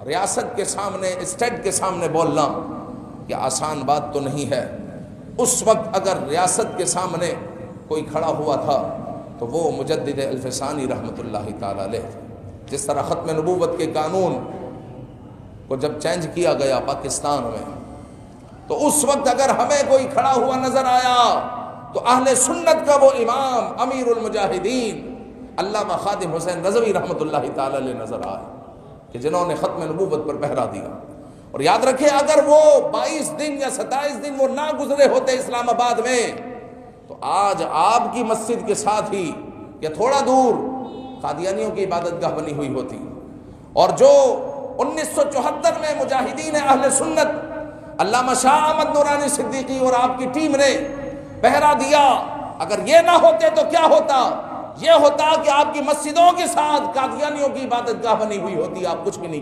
ریاست کے سامنے، اسٹیٹ کے سامنے بولنا یہ آسان بات تو نہیں ہے۔ اس وقت اگر ریاست کے سامنے کوئی کھڑا ہوا تھا تو وہ مجدد الفسانی رحمۃ اللہ تعالی علیہ۔ جس طرح ختم نبوت کے قانون کو جب چینج کیا گیا پاکستان میں، تو اس وقت اگر ہمیں کوئی کھڑا ہوا نظر آیا تو اہل سنت کا وہ امام امیر المجاہدین علامہ خادم حسین رضوی رحمۃ اللہ تعالی علیہ نظر آئے کہ جنہوں نے ختم نبوت پر پہرا دیا۔ اور یاد رکھیں اگر وہ 22 دن یا 27 دن وہ نہ گزرے ہوتے اسلام آباد میں تو آج آپ کی مسجد کے ساتھ ہی یا تھوڑا دور قادیانیوں کی عبادت گاہ بنی ہوئی ہوتی۔ اور جو 1974 میں مجاہدین اہل سنت علامہ شاہ احمد نورانی صدیقی اور آپ کی ٹیم نے پہرا دیا، اگر یہ نہ ہوتے تو کیا ہوتا؟ یہ ہوتا کہ آپ کی مسجدوں کے ساتھ قادیانیوں کی عبادت گاہ بنی ہوئی ہوتی، آپ کچھ بھی نہیں کہتے۔